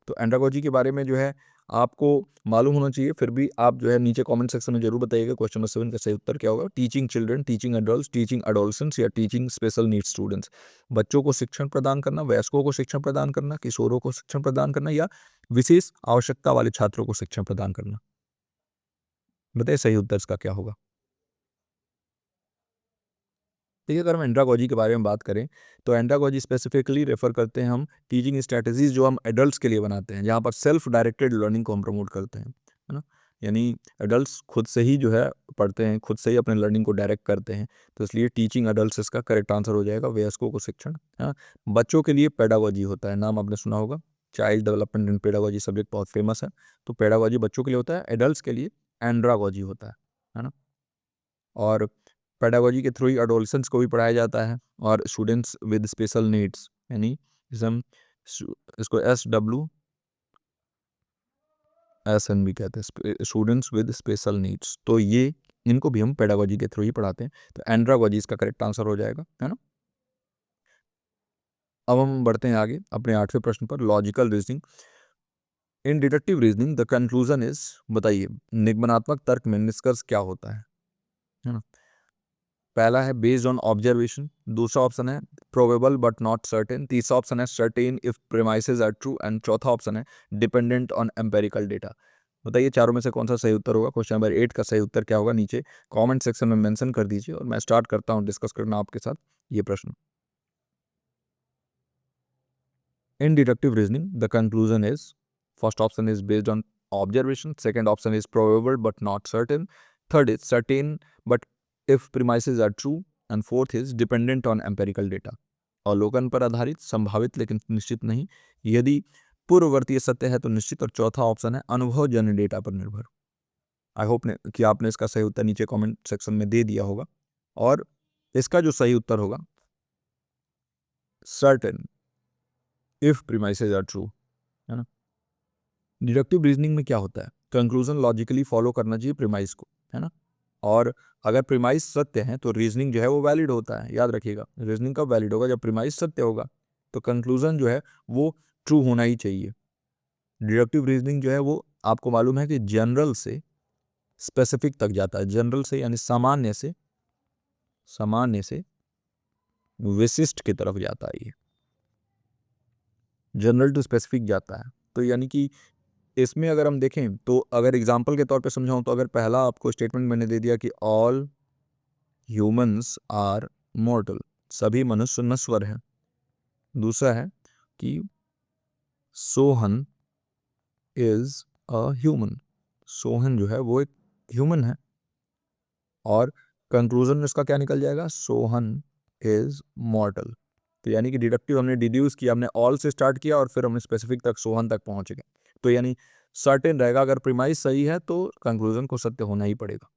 तो एंड्रागोजी के बारे में जो है आपको मालूम होना चाहिए, फिर भी आप जो है नीचे कमेंट सेक्शन में जरूर बताइएगा क्वेश्चन नंबर 7 का सही उत्तर क्या होगा। Teaching children, teaching adults, teaching adolescents या टीचिंग स्पेशल नीड्स स्टूडेंट्स। बच्चों को शिक्षण प्रदान करना, वयस्कों को शिक्षण प्रदान करना, किशोरों को शिक्षण प्रदान करना, या विशेष आवश्यकता वाले छात्रों को शिक्षण प्रदान करना। बताइए सही उत्तर इसका क्या होगा। देखिए अगर हम एंड्रागोजी के बारे में बात करें तो एंड्रागोजी स्पेसिफिकली रेफर करते हैं हम टीचिंग स्ट्रैटेजीज जो हम एडल्ट्स के लिए बनाते हैं, जहाँ पर सेल्फ डायरेक्टेड लर्निंग को हम प्रमोट करते हैं, है ना। यानी एडल्ट्स खुद से ही जो है पढ़ते हैं, खुद से ही अपने लर्निंग को डायरेक्ट करते हैं, तो इसलिए टीचिंग एडल्ट्स इसका करेक्ट आंसर हो जाएगा। वयस्कों को शिक्षण, है ना। बच्चों के लिए पेडागोजी होता है, नाम आपने सुना होगा, child development and pedagogy subject बहुत फेमस है, तो पेडागोजी बच्चों के लिए होता है, एडल्ट्स के लिए एंड्रागोजी होता है ना। और पेडागोजी के थ्रू ही एडोलसेंट्स को भी पढ़ाया जाता है, और स्टूडेंट्स विद स्पेशल नीड्स, यानी जिसे हम इसको SWSN भी कहते हैं, स्टूडेंट्स विद स्पेशल नीड्स, तो ये इनको भी हम पेडागोजी के थ्रू ही पढ़ाते हैं, तो एंड्रागोजी इसका करेक्ट आंसर हो जाएगा, है ना। अब हम बढ़ते हैं आगे अपने 8वें प्रश्न पर, logical reasoning. In deductive reasoning the conclusion is, बताइए निगमनात्मक तर्क में निष्कर्ष क्या होता है ना। पहला है बेस्ड ऑन ऑब्जर्वेशन, दूसरा ऑप्शन है प्रोबेबल बट नॉट सर्टेन, तीसरा ऑप्शन है certain if premises are true, and चौथा ऑप्शन है डिपेंडेंट ऑन एम्पेरिकल डेटा। बताइए चारों में से कौन सा सही उत्तर होगा। क्वेश्चन नंबर 8 का सही उत्तर क्या होगा, नीचे कमेंट सेक्शन में मेंशन कर दीजिए, और मैं स्टार्ट करता हूं डिस्कस करना आपके साथ ये प्रश्न। In deductive reasoning the conclusion is, first option is based on observation, second option is probable but not certain, third is certain but if premises are true, and fourth is dependent on empirical data. अवलोकन पर आधारित, संभावित लेकिन निश्चित नहीं, यदि पूर्ववर्तीय सत्य है तो निश्चित, और चौथा ऑप्शन है अनुभवजन्य डेटा पर निर्भर। आई होप कि आपने इसका सही उत्तर नीचे कमेंट सेक्शन में दे दिया होगा, और इसका जो सही उत्तर होगा certain if premises are true, है ना। डिडक्टिव रीजनिंग में क्या होता है, कंक्लूजन लॉजिकली फॉलो करना चाहिए प्रीमाइस को, है ना। और अगर प्रीमाइस सत्य है तो रीजनिंग जो है वो वैलिड होता है, याद रखिएगा रीजनिंग कब वैलिड होगा, जब प्रीमाइस सत्य होगा, तो कंक्लूजन जो है वो ट्रू होना ही चाहिए। डिडक्टिव रीजनिंग जो है वो आपको मालूम है कि जनरल से स्पेसिफिक तक जाता है, जनरल से यानी सामान्य से विशिष्ट की तरफ जाता है, ये जनरल टू स्पेसिफिक जाता है। तो यानी कि इसमें अगर हम देखें तो अगर एग्जाम्पल के तौर पे समझाऊं तो अगर पहला आपको स्टेटमेंट मैंने दे दिया कि ऑल ह्यूमंस आर मॉर्टल, सभी मनुष्य नश्वर हैं। दूसरा है कि Sohan is a human. Sohan जो है वो एक ह्यूमन है। और कंक्लूजन में इसका क्या निकल जाएगा, सोहन इज मॉर्टल। तो यानी कि डिडक्टिव हमने डिड्यूस किया, हमने ऑल से स्टार्ट किया और फिर हमने स्पेसिफिक तक सोहन तक पहुंच गए। तो यानी सर्टेन रहेगा, अगर प्रीमाइस सही है तो कंक्लूजन को सत्य होना ही पड़ेगा।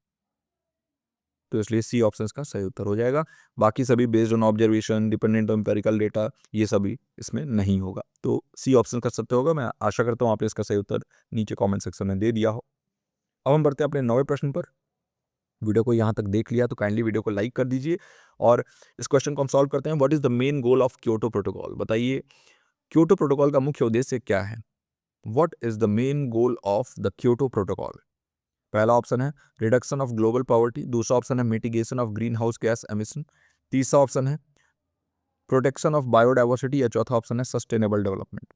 तो इसलिए सी ऑप्शन का सही उत्तर हो जाएगा। बाकी सभी based on observation, dependent on empirical data, ये सभी इसमें नहीं होगा। तो सी ऑप्शन का सत्य होगा। मैं आशा करता हूँ आपने इसका सही उत्तर नीचे कमेंट सेक्शन में दे दिया हो। अब हम बढ़ते हैं अपने 9वें प्रश्न पर। वीडियो को यहाँ तक देख लिया तो काइंडली वीडियो को लाइक कर दीजिए और इस क्वेश्चन को हम सॉल्व करते हैं। What is the main goal of Kyoto protocol? बताइए क्योटो प्रोटोकॉल का मुख्य उद्देश्य क्या है? What is the main goal of the Kyoto protocol? पहला ऑप्शन है रिडक्शन ऑफ ग्लोबल पॉवर्टी, दूसरा ऑप्शन है mitigation of greenhouse gas emission, तीसरा ऑप्शन है प्रोटेक्शन ऑफ बायोडाइवर्सिटी या चौथा ऑप्शन है सस्टेनेबल डेवलपमेंट।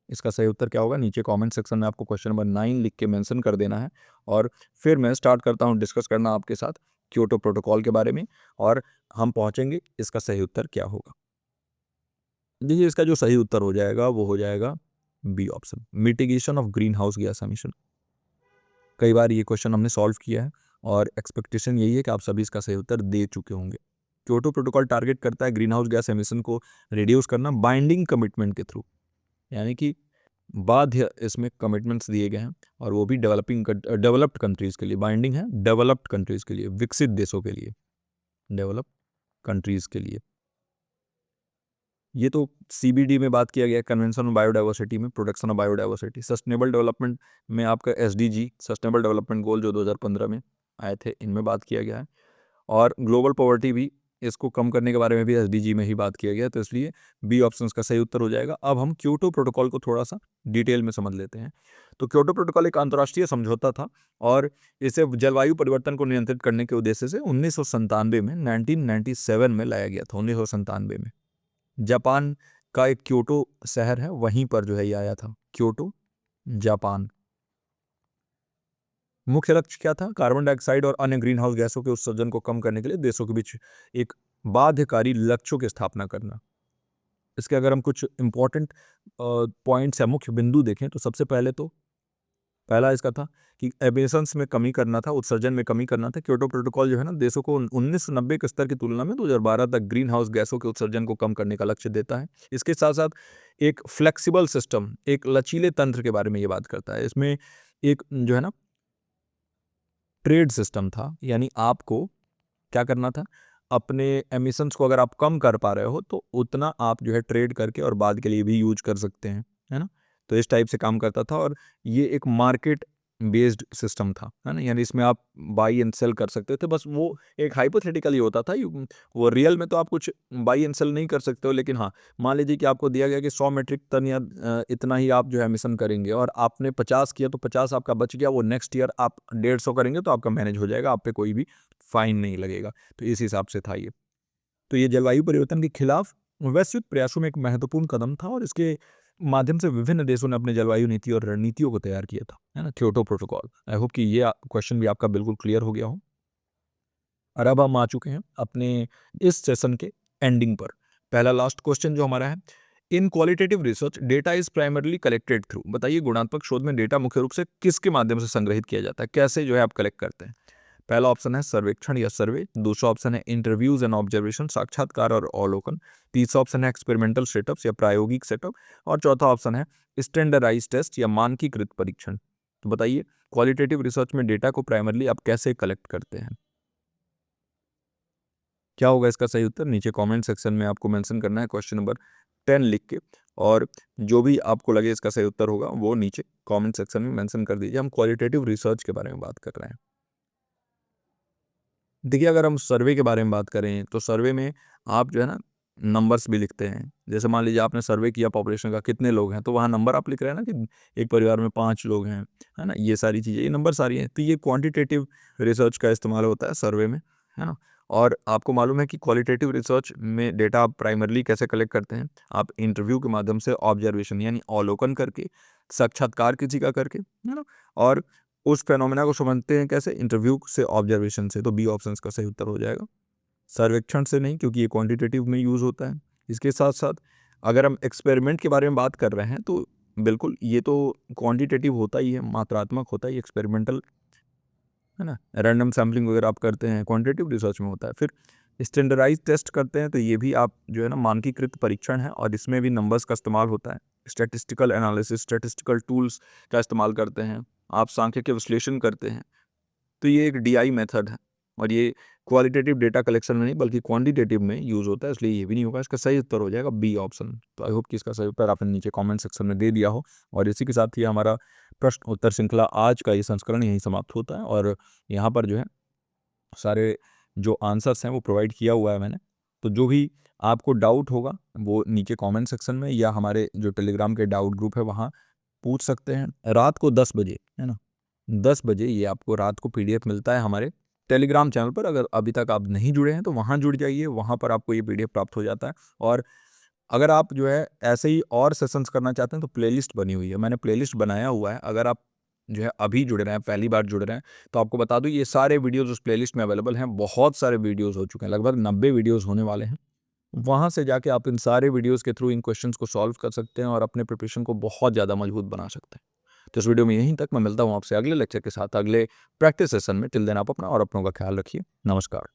इसका सही उत्तर क्या होगा? नीचे कमेंट सेक्शन में आपको क्वेश्चन नंबर 9 लिख के मेंशन कर देना है और फिर मैं स्टार्ट करता हूं डिस्कस करना आपके साथ क्योटो प्रोटोकॉल के बारे में और हम पहुंचेंगे इसका सही उत्तर क्या होगा। देखिए इसका जो सही उत्तर हो जाएगा वो हो जाएगा B option, mitigation of greenhouse gas emission. कई बार ये क्वेश्चन हमने सॉल्व किया है और एक्सपेक्टेशन यही है कि आप सभी इसका सही उत्तर दे चुके होंगे। क्योटो प्रोटोकॉल टारगेट करता है ग्रीन हाउस गैस एमिशन को रिड्यूस करना बाइंडिंग कमिटमेंट के थ्रू, यानी कि बाध्य इसमें कमिटमेंट्स दिए गए हैं और वो भी डेवलप्ड कंट्रीज के लिए। बाइंडिंग है डेवलप्ड कंट्रीज के लिए, विकसित देशों के लिए, डेवलप्ड कंट्रीज के लिए। ये तो सीबीडी में बात किया गया, कन्वेंशन ऑन बायोडाइवर्सिटी में protection of biodiversity. Sustainable development में आपका एसडीजी, सस्टेनेबल डेवलपमेंट गोल जो 2015 में आए थे, इनमें बात किया गया है। और ग्लोबल पॉवर्टी भी, इसको कम करने के बारे में भी एसडीजी में ही बात किया गया, तो इसलिए बी ऑप्शन का सही उत्तर हो जाएगा। अब हम क्योटो प्रोटोकॉल को थोड़ा सा डिटेल में समझ लेते हैं। तो क्योटो प्रोटोकॉल एक अंतर्राष्ट्रीय समझौता था और इसे जलवायु परिवर्तन को नियंत्रित करने के उद्देश्य से 1997 में 1997 में लाया गया था। 1997 में जापान का एक क्योटो शहर है, वहीं पर जो है ये आया था, क्योटो जापान। मुख्य लक्ष्य क्या था? कार्बन डाइऑक्साइड और अन्य ग्रीन हाउस गैसों के उत्सर्जन को कम करने के लिए देशों के बीच एक बाध्यकारी लक्ष्यों की स्थापना करना। इसके अगर हम कुछ इंपॉर्टेंट पॉइंट्स या मुख्य बिंदु देखें तो सबसे पहले तो पहला इसका था कि एमिशंस में कमी करना था, उत्सर्जन में कमी करना था। क्योटो प्रोटोकॉल जो है ना, देशों को 1990 के स्तर की तुलना में 2012 तक ग्रीन हाउस गैसों के उत्सर्जन को कम करने का लक्ष्य देता है। इसके साथ साथ एक फ्लेक्सिबल सिस्टम, एक लचीले तंत्र के बारे में ये बात करता है। इसमें एक जो है ना ट्रेड सिस्टम था, यानी आपको क्या करना था, अपने एमिशंस को अगर आप कम कर पा रहे हो तो उतना आप जो है ट्रेड करके और बाद के लिए भी यूज कर सकते हैं, है ना। तो इस टाइप से काम करता था और ये एक मार्केट बेस्ड सिस्टम था, है ना। यानी इसमें आप बाई एंड सेल कर सकते थे, बस वो एक हाइपोथेटिकली होता था। वो रियल में तो आप कुछ बाई एंड सेल नहीं कर सकते हो, लेकिन हाँ, मान लीजिए कि आपको दिया गया कि 100 मीट्रिक टन या इतना ही आप जो है एमिशन करेंगे और आपने 50 किया तो 50 आपका बच गया, वो नेक्स्ट ईयर आप 150 करेंगे तो आपका मैनेज हो जाएगा, आप पे कोई भी फाइन नहीं लगेगा। तो इस हिसाब से था ये। तो ये जलवायु परिवर्तन के खिलाफ वैश्विक प्रयासों में एक महत्वपूर्ण कदम था और इसके माध्यम से विभिन्न देशों ने अपने जलवायु नीति और रणनीतियों को तैयार किया था, है ना, क्योटो प्रोटोकॉल। आई होप कि ये क्वेश्चन भी आपका बिल्कुल क्लियर हो गया हो। और अब हम आ चुके हैं अपने इस सेशन के एंडिंग पर। पहला लास्ट क्वेश्चन जो हमारा है, इन qualitative research data is primarily collected through. बताइए गुणात्मक शोध में डेटा मुख्य रूप से किसके माध्यम से संग्रहित किया जाता है, कैसे जो है आप कलेक्ट करते हैं? पहला ऑप्शन है सर्वेक्षण या सर्वे, दूसरा ऑप्शन है इंटरव्यूज एंड ऑब्जर्वेशन, साक्षात्कार और अवलोकन, तीसरा ऑप्शन है एक्सपेरिमेंटल सेटअप्स या प्रायोगिक सेटअप, और चौथा ऑप्शन है स्टैंडर्डाइज टेस्ट या मानकीकृत परीक्षण। तो बताइए क्वालिटेटिव रिसर्च में डेटा को प्राइमरली आप कैसे कलेक्ट करते हैं? क्या होगा इसका सही उत्तर? नीचे कमेंट सेक्शन में आपको मेंशन करना है क्वेश्चन नंबर 10 लिख के, और जो भी आपको लगे इसका सही उत्तर होगा वो नीचे कमेंट सेक्शन में मेंशन कर दीजिए। हम क्वालिटेटिव रिसर्च के बारे में बात कर रहे हैं। देखिए अगर हम सर्वे के बारे में बात करें तो सर्वे में आप जो है ना नंबर्स भी लिखते हैं। जैसे मान लीजिए आपने सर्वे किया पॉपुलेशन का, कितने लोग हैं, तो वहाँ नंबर आप लिख रहे हैं ना कि एक परिवार में 5 लोग हैं, है ना। ये सारी चीज़ें, ये नंबर सारी हैं। तो ये क्वांटिटेटिव रिसर्च का इस्तेमाल होता है सर्वे में, है ना। और आपको मालूम है कि क्वालिटेटिव रिसर्च में डेटा आप प्राइमरली कैसे कलेक्ट करते हैं? आप इंटरव्यू के माध्यम से, ऑब्जर्वेशन यानी अवलोकन करके, साक्षात्कार किसी का करके, है ना, और उस फेनोमेना को समझते हैं कैसे? इंटरव्यू से, ऑब्जर्वेशन से। तो बी ऑप्शन का सही उत्तर हो जाएगा। सर्वेक्षण से नहीं, क्योंकि ये क्वांटिटेटिव में यूज होता है। इसके साथ साथ अगर हम एक्सपेरिमेंट के बारे में बात कर रहे हैं तो बिल्कुल ये तो क्वांटिटेटिव होता ही है, मात्रात्मक होता ही एक्सपेरिमेंटल, है ना। रैंडम सैम्पलिंग वगैरह आप करते हैं, क्वांटिटेटिव रिसर्च में होता है। फिर स्टैंडर्डाइज टेस्ट करते हैं, तो ये भी आप जो है ना मानकीकृत परीक्षण है, और इसमें भी नंबर्स का इस्तेमाल होता है। स्टैटिस्टिकल एनालिसिस, स्टैटिस्टिकल टूल्स का इस्तेमाल करते हैं, आप सांख्यिकीय विश्लेषण करते हैं। तो ये एक डीआई मेथड है, और ये क्वालिटेटिव डेटा कलेक्शन में नहीं बल्कि क्वांटिटेटिव में यूज़ होता है, इसलिए ये भी नहीं होगा। इसका सही उत्तर हो जाएगा बी ऑप्शन। तो आई होप कि इसका सही उत्तर आपने नीचे कमेंट सेक्शन में दे दिया हो। और इसी के साथ ही हमारा प्रश्न उत्तर श्रृंखला आज का ये संस्करण यहीं समाप्त होता है, और यहाँ पर जो है सारे जो आंसर्स हैं वो प्रोवाइड किया हुआ है मैंने। तो जो भी आपको डाउट होगा वो नीचे कमेंट सेक्शन में या हमारे जो टेलीग्राम के डाउट ग्रुप है वहाँ पूछ सकते हैं। रात को 10 बजे, है ना, 10 बजे ये आपको रात को पीडीएफ मिलता है हमारे टेलीग्राम चैनल पर। अगर अभी तक आप नहीं जुड़े हैं तो वहाँ जुड़ जाइए, वहाँ पर आपको ये पीडीएफ प्राप्त हो जाता है। और अगर आप जो है ऐसे ही और सेशंस करना चाहते हैं तो प्लेलिस्ट बनी हुई है, मैंने प्लेलिस्ट बनाया हुआ है। अगर आप जो है अभी जुड़ रहे हैं, पहली बार जुड़ रहे हैं, तो आपको बता दूं ये सारे वीडियोस उस प्लेलिस्ट में अवेलेबल हैं। बहुत सारे वीडियोस हो चुके हैं, लगभग 90 वीडियोस होने वाले हैं। वहाँ से जाके आप इन सारे वीडियोस के थ्रू इन क्वेश्चंस को सॉल्व कर सकते हैं और अपने प्रिपरेशन को बहुत ज़्यादा मजबूत बना सकते हैं। तो इस वीडियो में यहीं तक, मैं मिलता हूँ आपसे अगले लेक्चर के साथ, अगले प्रैक्टिस सेशन में। टिल देन आप अपना और अपनों का ख्याल रखिए। नमस्कार।